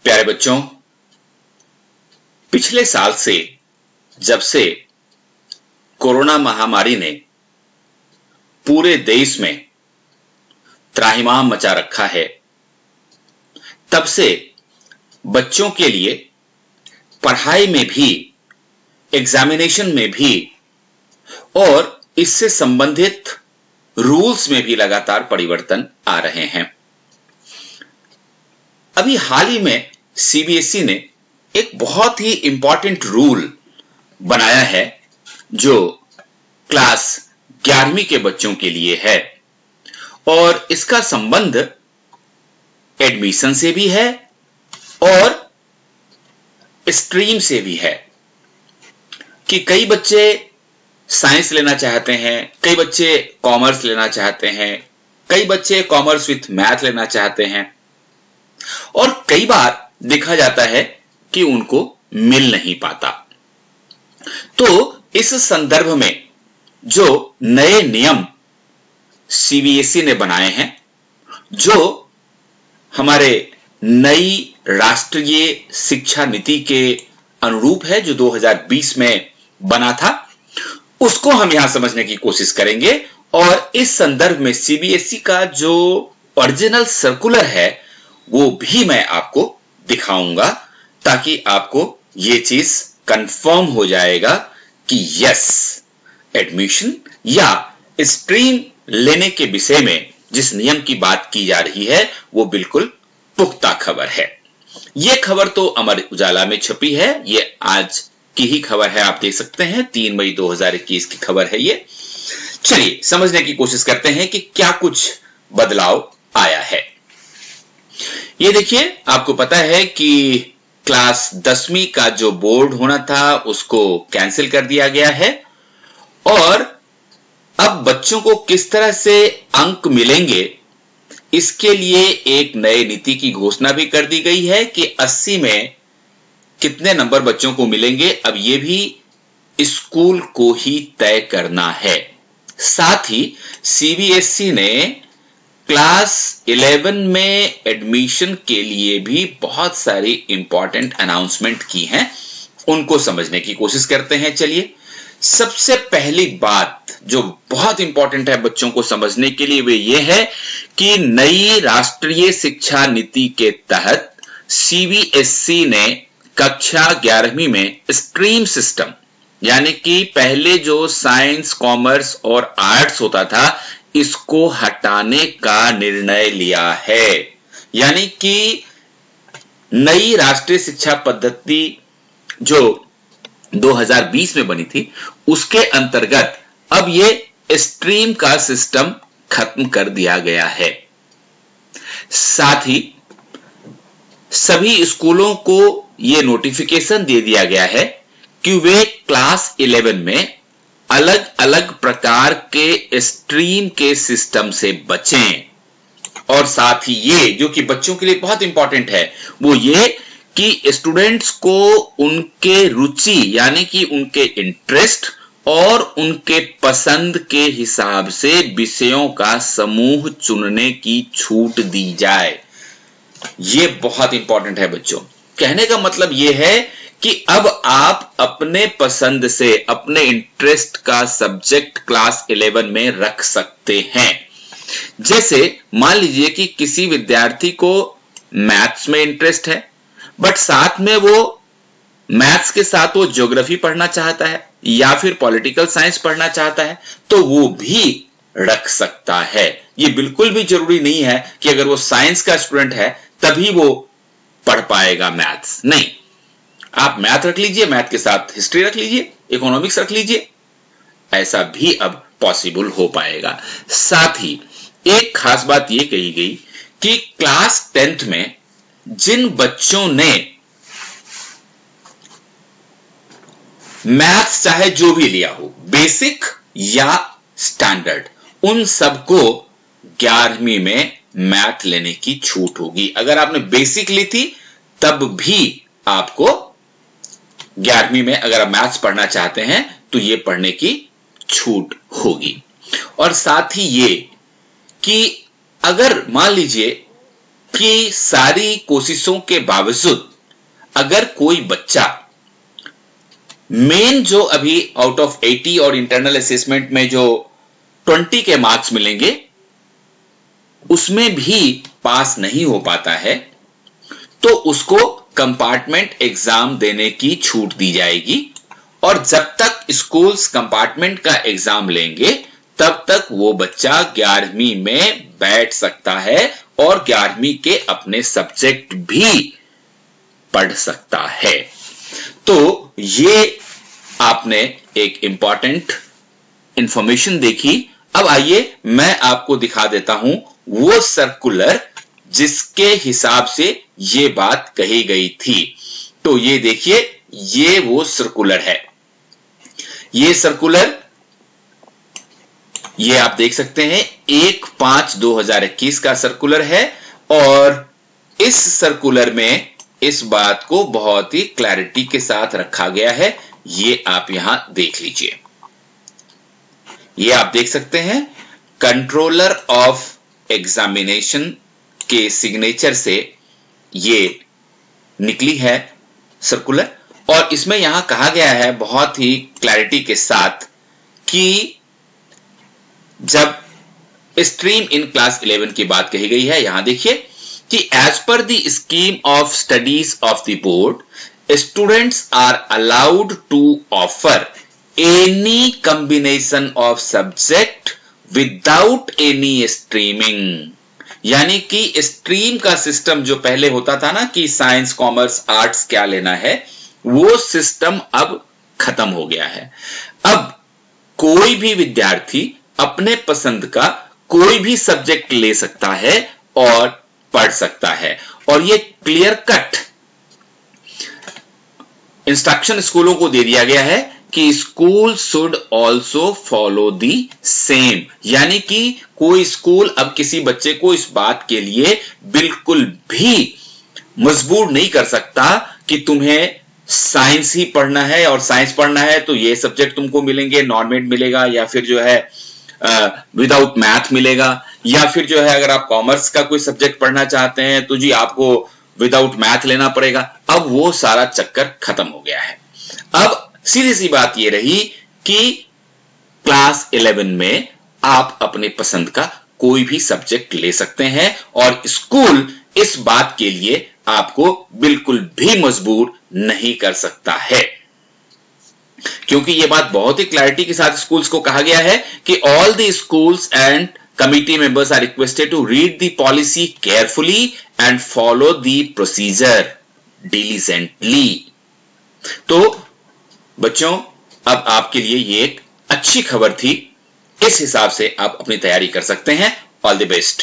प्यारे बच्चों, पिछले साल से जब से कोरोना महामारी ने पूरे देश में त्राहिमाम मचा रखा है, तब से बच्चों के लिए पढ़ाई में भी, एग्जामिनेशन में भी और इससे संबंधित रूल्स में भी लगातार परिवर्तन आ रहे हैं। अभी हाल ही में सीबीएसई ने एक बहुत ही इंपॉर्टेंट रूल बनाया है जो क्लास 11वीं के बच्चों के लिए है और इसका संबंध एडमिशन से भी है और स्ट्रीम से भी है कि कई बच्चे साइंस लेना चाहते हैं, कई बच्चे कॉमर्स लेना चाहते हैं, कई बच्चे कॉमर्स विथ मैथ लेना चाहते हैं और कई बार देखा जाता है कि उनको मिल नहीं पाता। तो इस संदर्भ में जो नए नियम सीबीएसई ने बनाए हैं, जो हमारे नई राष्ट्रीय शिक्षा नीति के अनुरूप है, जो 2020 में बना था, उसको हम यहां समझने की कोशिश करेंगे और इस संदर्भ में सीबीएसई का जो ओरिजिनल सर्कुलर है वो भी मैं आपको दिखाऊंगा ताकि आपको ये चीज कंफर्म हो जाएगा कि यस, एडमिशन या स्ट्रीम लेने के विषय में जिस नियम की बात की जा रही है वो बिल्कुल पुख्ता खबर है। ये खबर तो अमर उजाला में छपी है, ये आज की ही खबर है, आप देख सकते हैं 3 मई 2021 की खबर है ये। चलिए समझने की कोशिश करते हैं कि क्या कुछ बदलाव आया है। ये देखिए, आपको पता है कि क्लास 10वीं का जो बोर्ड होना था उसको कैंसिल कर दिया गया है और अब बच्चों को किस तरह से अंक मिलेंगे इसके लिए एक नए नीति की घोषणा भी कर दी गई है कि 80 में कितने नंबर बच्चों को मिलेंगे, अब ये भी स्कूल को ही तय करना है। साथ ही सीबीएसई ने क्लास 11 में एडमिशन के लिए भी बहुत सारी इंपॉर्टेंट अनाउंसमेंट की हैं, उनको समझने की कोशिश करते हैं। चलिए, सबसे पहली बात जो बहुत इंपॉर्टेंट है बच्चों को समझने के लिए वे ये है कि नई राष्ट्रीय शिक्षा नीति के तहत सीबीएसई ने कक्षा 11वीं में स्ट्रीम सिस्टम, यानी कि पहले जो साइंस, कॉमर्स और आर्ट्स होता था, इसको हटाने का निर्णय लिया है। यानी कि नई राष्ट्रीय शिक्षा पद्धति जो 2020 में बनी थी उसके अंतर्गत अब ये स्ट्रीम का सिस्टम खत्म कर दिया गया है। साथ ही सभी स्कूलों को ये नोटिफिकेशन दे दिया गया है कि वे क्लास 11 में अलग अलग प्रकार के स्ट्रीम के सिस्टम से बचें और साथ ही ये जो कि बच्चों के लिए बहुत इंपॉर्टेंट है वो ये कि स्टूडेंट्स को उनके रुचि यानी कि उनके इंटरेस्ट और उनके पसंद के हिसाब से विषयों का समूह चुनने की छूट दी जाए। ये बहुत इंपॉर्टेंट है बच्चों। कहने का मतलब ये है कि अब आप अपने पसंद से अपने इंटरेस्ट का सब्जेक्ट क्लास 11 में रख सकते हैं। जैसे मान लीजिए कि किसी विद्यार्थी को मैथ्स में इंटरेस्ट है बट साथ में वो मैथ्स के साथ वो ज्योग्राफी पढ़ना चाहता है या फिर पॉलिटिकल साइंस पढ़ना चाहता है तो वो भी रख सकता है। ये बिल्कुल भी जरूरी नहीं है कि अगर वो साइंस का स्टूडेंट है तभी वो पढ़ पाएगा मैथ्स। नहीं, आप मैथ रख लीजिए, मैथ के साथ हिस्ट्री रख लीजिए, इकोनॉमिक्स रख लीजिए, ऐसा भी अब पॉसिबल हो पाएगा। साथ ही एक खास बात यह कही गई कि क्लास 10th में जिन बच्चों ने मैथ्स चाहे जो भी लिया हो, बेसिक या स्टैंडर्ड, उन सबको 11वीं में मैथ लेने की छूट होगी। अगर आपने बेसिक ली थी तब भी आपको 11वीं में अगर आप मैथ्स पढ़ना चाहते हैं तो ये पढ़ने की छूट होगी। और साथ ही ये कि अगर मान लीजिए कि सारी कोशिशों के बावजूद अगर कोई बच्चा मेन जो अभी आउट ऑफ 80 और इंटरनल असेसमेंट में जो 20 के मार्क्स मिलेंगे उसमें भी पास नहीं हो पाता है, तो उसको कंपार्टमेंट एग्जाम देने की छूट दी जाएगी और जब तक स्कूल्स कंपार्टमेंट का एग्जाम लेंगे तब तक वो बच्चा 11वीं में बैठ सकता है और 11वीं के अपने सब्जेक्ट भी पढ़ सकता है। तो ये आपने एक इंपॉर्टेंट इंफॉर्मेशन देखी। अब आइए मैं आपको दिखा देता हूं वो सर्कुलर जिसके हिसाब से ये बात कही गई थी। तो ये देखिए, ये वो सर्कुलर है। ये सर्कुलर ये आप देख सकते हैं 1/5/2021 का सर्कुलर है और इस सर्कुलर में इस बात को बहुत ही क्लैरिटी के साथ रखा गया है। ये आप यहां देख लीजिए, ये आप देख सकते हैं कंट्रोलर ऑफ एग्जामिनेशन के सिग्नेचर से ये निकली है सर्कुलर और इसमें यहां कहा गया है बहुत ही क्लैरिटी के साथ कि जब स्ट्रीम इन क्लास 11 की बात कही गई है, यहां देखिए कि as per the scheme of studies of the board students are allowed to offer any combination of subject without any streaming। यानी कि स्ट्रीम का सिस्टम जो पहले होता था ना कि साइंस कॉमर्स आर्ट्स क्या लेना है, वो सिस्टम अब खत्म हो गया है। अब कोई भी विद्यार्थी अपने पसंद का कोई भी सब्जेक्ट ले सकता है और पढ़ सकता है और ये क्लियर कट इंस्ट्रक्शन स्कूलों को दे दिया गया है कि school should also follow the same. यानी कि कोई स्कूल अब किसी बच्चे को इस बात के लिए बिल्कुल भी मजबूर नहीं कर सकता कि तुम्हें साइंस ही पढ़ना है और साइंस पढ़ना है तो ये सब्जेक्ट तुमको मिलेंगे, नॉर्मेट मिलेगा या फिर जो है विदाउट मैथ मिलेगा, या फिर जो है अगर आप कॉमर्स का कोई सब्जेक्ट पढ़ना चाहते हैं तो जी आपको विदाउट मैथ लेना पड़ेगा। अब वो सारा चक्कर खत्म हो गया है। अब सीधी सी बात ये रही कि क्लास 11 में आप अपने पसंद का कोई भी सब्जेक्ट ले सकते हैं और स्कूल इस बात के लिए आपको बिल्कुल भी मजबूर नहीं कर सकता है, क्योंकि यह बात बहुत ही क्लैरिटी के साथ स्कूल्स को कहा गया है कि all the schools and committee members are requested to read the policy carefully and follow the procedure diligently। तो बच्चों, अब आपके लिए ये एक अच्छी खबर थी। इस हिसाब से आप अपनी तैयारी कर सकते हैं। All the best.